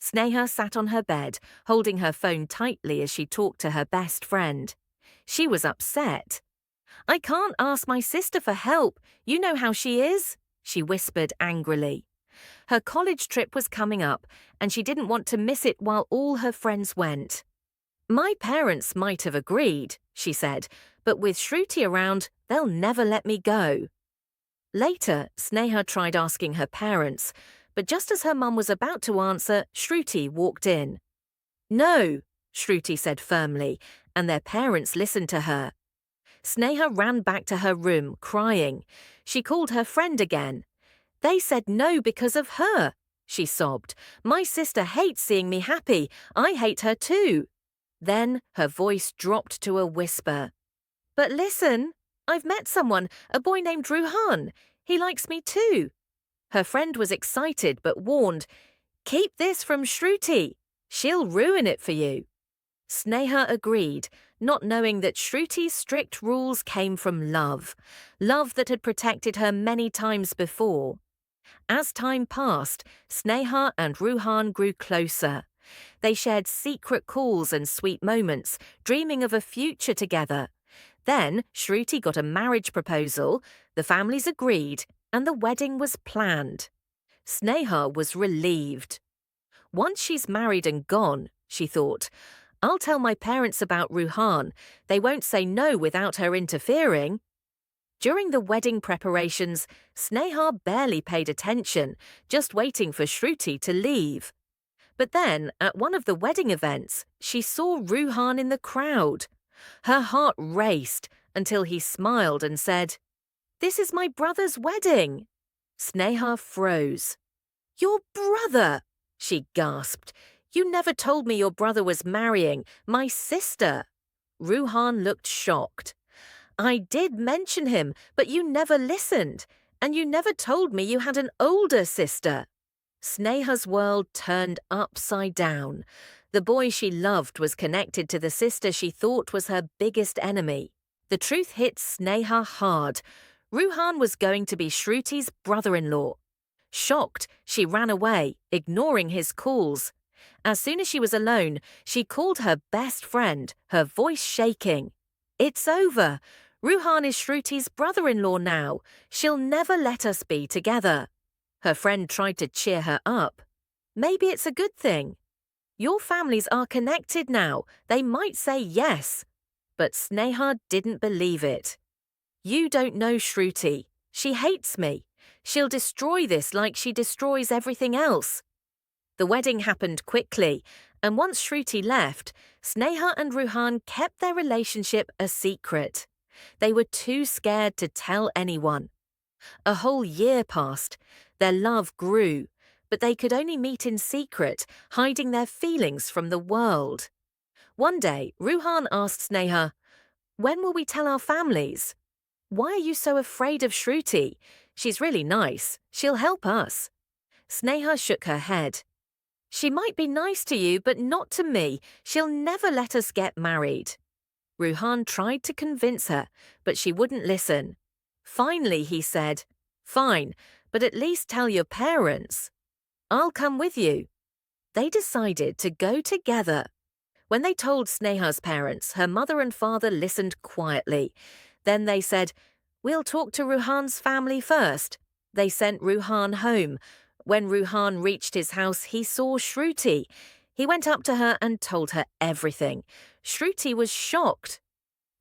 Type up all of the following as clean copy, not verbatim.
Sneha sat on her bed, holding her phone tightly as she talked to her best friend. She was upset. "I can't ask my sister for help. You know how she is," she whispered angrily. Her college trip was coming up, and she didn't want to miss it while all her friends went. "My parents might have agreed," she said, "but with Shruti around, they'll never let me go." Later, Sneha tried asking her parents, but just as her mum was about to answer, Shruti walked in. "No," Shruti said firmly, and their parents listened to her. Sneha ran back to her room, crying. She called her friend again. "They said no because of her," she sobbed. "My sister hates seeing me happy. I hate her too." Then her voice dropped to a whisper. "But listen, I've met someone, a boy named Ruhaan. He likes me too." Her friend was excited but warned, "Keep this from Shruti. She'll ruin it for you." Sneha agreed, not knowing that Shruti's strict rules came from love that had protected her many times before. As time passed, Sneha and Ruhaan grew closer. They shared secret calls and sweet moments, dreaming of a future together. Then Shruti got a marriage proposal, the families agreed, and the wedding was planned. Sneha was relieved. "Once she's married and gone," she thought, "I'll tell my parents about Ruhaan. They won't say no without her interfering." During the wedding preparations, Sneha barely paid attention, just waiting for Shruti to leave. But then, at one of the wedding events, she saw Ruhaan in the crowd. Her heart raced until he smiled and said, "This is my brother's wedding." Sneha froze. "Your brother?" she gasped. "You never told me your brother was marrying my sister." Ruhaan looked shocked. "I did mention him, but you never listened, and you never told me you had an older sister." Sneha's world turned upside down. The boy she loved was connected to the sister she thought was her biggest enemy. The truth hit Sneha hard. Ruhaan was going to be Shruti's brother-in-law. Shocked, she ran away, ignoring his calls. As soon as she was alone, she called her best friend, her voice shaking. "It's over. Ruhaan is Shruti's brother-in-law now. She'll never let us be together." Her friend tried to cheer her up. "Maybe it's a good thing. Your families are connected now. They might say yes." But Sneha didn't believe it. "You don't know Shruti. She hates me. She'll destroy this like she destroys everything else." The wedding happened quickly, and once Shruti left, Sneha and Ruhaan kept their relationship a secret. They were too scared to tell anyone. A whole year passed. Their love grew, but they could only meet in secret, hiding their feelings from the world. One day, Ruhaan asked Sneha, "When will we tell our families? Why are you so afraid of Shruti? She's really nice. She'll help us." Sneha shook her head. "She might be nice to you, but not to me. She'll never let us get married." Ruhaan tried to convince her, but she wouldn't listen. Finally, he said, "Fine, but at least tell your parents." "I'll come with you." They decided to go together. When they told Sneha's parents, her mother and father listened quietly. Then they said, "We'll talk to Ruhaan's family first." They sent Ruhaan home. When Ruhaan reached his house, he saw Shruti. He went up to her and told her everything. Shruti was shocked.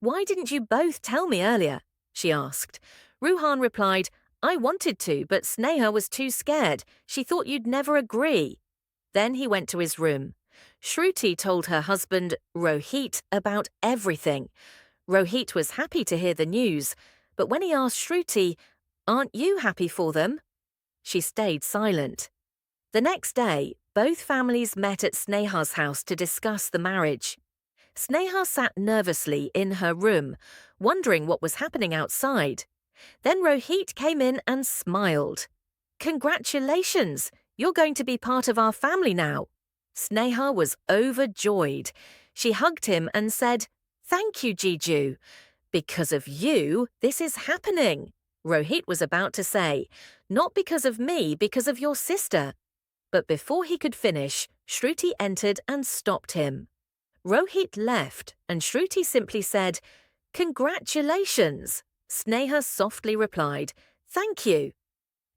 "Why didn't you both tell me earlier?" she asked. Ruhaan replied, "I wanted to, but Sneha was too scared. She thought you'd never agree." Then he went to his room. Shruti told her husband, Rohit, about everything. Rohit was happy to hear the news, but when he asked Shruti, "Aren't you happy for them?" she stayed silent. The next day, both families met at Sneha's house to discuss the marriage. Sneha sat nervously in her room, wondering what was happening outside. Then Rohit came in and smiled. "Congratulations! You're going to be part of our family now." Sneha was overjoyed. She hugged him and said, "Thank you, Jiju. Because of you, this is happening." Rohit was about to say, "Not because of me, because of your sister." But before he could finish, Shruti entered and stopped him. Rohit left, and Shruti simply said, "Congratulations." Sneha softly replied, "Thank you."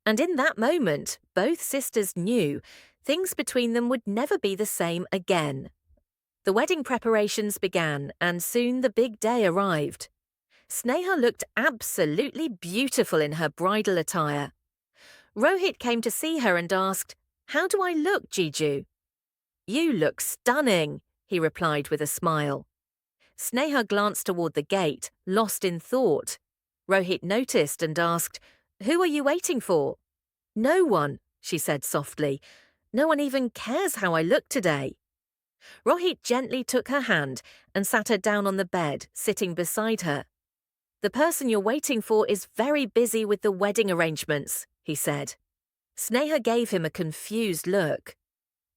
And in that moment, both sisters knew things between them would never be the same again. The wedding preparations began, and soon the big day arrived. Sneha looked absolutely beautiful in her bridal attire. Rohit came to see her and asked, "How do I look, Jiju?" "You look stunning," he replied with a smile. Sneha glanced toward the gate, lost in thought. Rohit noticed and asked, "Who are you waiting for?" "No one," she said softly. "No one even cares how I look today." Rohit gently took her hand and sat her down on the bed, sitting beside her. "The person you're waiting for is very busy with the wedding arrangements," he said. Sneha gave him a confused look.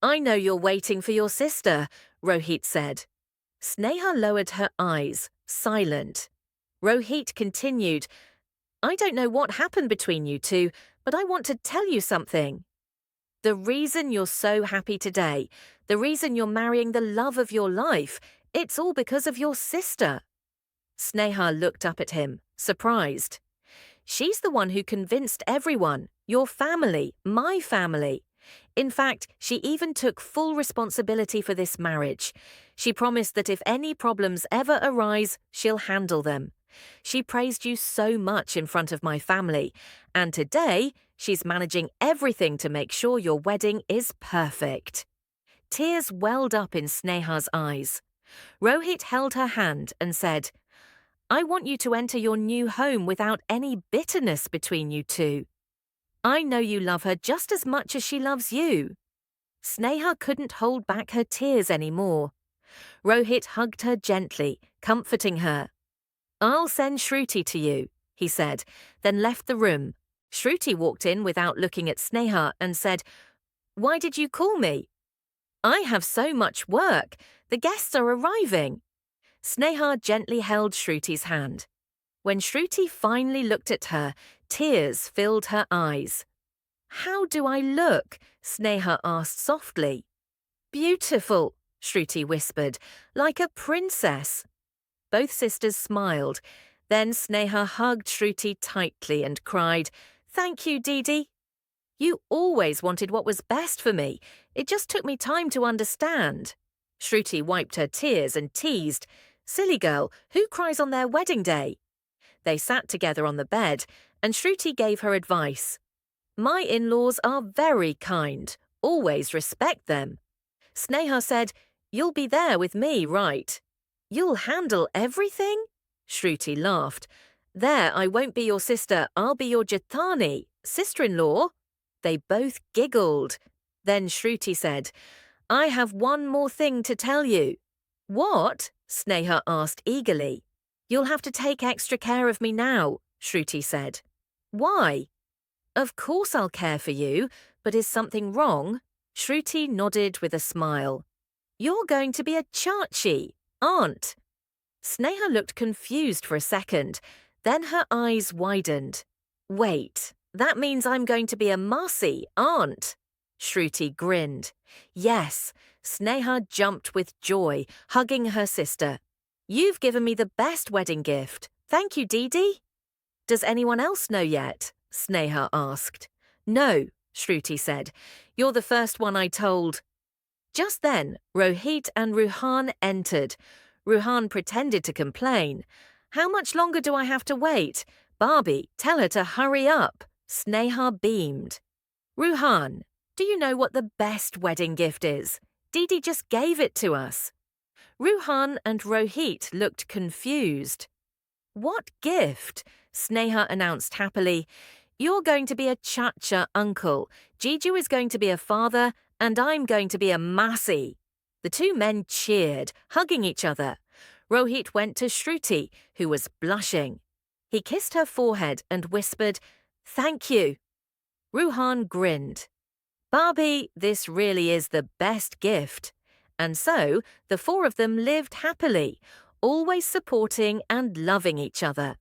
"I know you're waiting for your sister," Rohit said. Sneha lowered her eyes, silent. Rohit continued, "I don't know what happened between you two, but I want to tell you something. The reason you're so happy today, the reason you're marrying the love of your life, it's all because of your sister." Sneha looked up at him, surprised. "She's the one who convinced everyone, your family, my family. In fact, she even took full responsibility for this marriage. She promised that if any problems ever arise, she'll handle them. She praised you so much in front of my family, and today she's managing everything to make sure your wedding is perfect." Tears welled up in Sneha's eyes. Rohit held her hand and said, "I want you to enter your new home without any bitterness between you two. I know you love her just as much as she loves you." Sneha couldn't hold back her tears anymore. Rohit hugged her gently, comforting her. "I'll send Shruti to you," he said, then left the room. Shruti walked in without looking at Sneha and said, "Why did you call me?" "I have so much work. The guests are arriving." Sneha gently held Shruti's hand. When Shruti finally looked at her, tears filled her eyes. "How do I look?" Sneha asked softly. "Beautiful," Shruti whispered, "like a princess." Both sisters smiled. Then Sneha hugged Shruti tightly and cried, "Thank you, Didi. You always wanted what was best for me. It just took me time to understand." Shruti wiped her tears and teased, "Silly girl, who cries on their wedding day?" They sat together on the bed, and Shruti gave her advice. "My in-laws are very kind. Always respect them." Sneha said, "You'll be there with me, right?" "You'll handle everything?" Shruti laughed. "There, I won't be your sister, I'll be your Jatani, sister-in-law." They both giggled. Then Shruti said, "I have one more thing to tell you." "What?" Sneha asked eagerly. "You'll have to take extra care of me now," Shruti said. "Why?" "Of course I'll care for you, but is something wrong?" Shruti nodded with a smile. "You're going to be a Chachi, aunt." Sneha looked confused for a second, then her eyes widened. "Wait, that means I'm going to be a Masi, aunt." Shruti grinned. "Yes." Sneha jumped with joy, hugging her sister. "You've given me the best wedding gift. Thank you, Didi." "Does anyone else know yet?" Sneha asked. "No," Shruti said. "You're the first one I told." Just then, Rohit and Ruhaan entered. Ruhaan pretended to complain. "How much longer do I have to wait? Barbie, tell her to hurry up." Sneha beamed. "Ruhaan, do you know what the best wedding gift is? Didi just gave it to us." Ruhaan and Rohit looked confused. "What gift?" Sneha announced happily. "You're going to be a Chacha uncle, Jiju is going to be a father, and I'm going to be a Masi." The two men cheered, hugging each other. Rohit went to Shruti, who was blushing. He kissed her forehead and whispered, "Thank you." Ruhaan grinned. "Barbie, this really is the best gift." And so the four of them lived happily, always supporting and loving each other.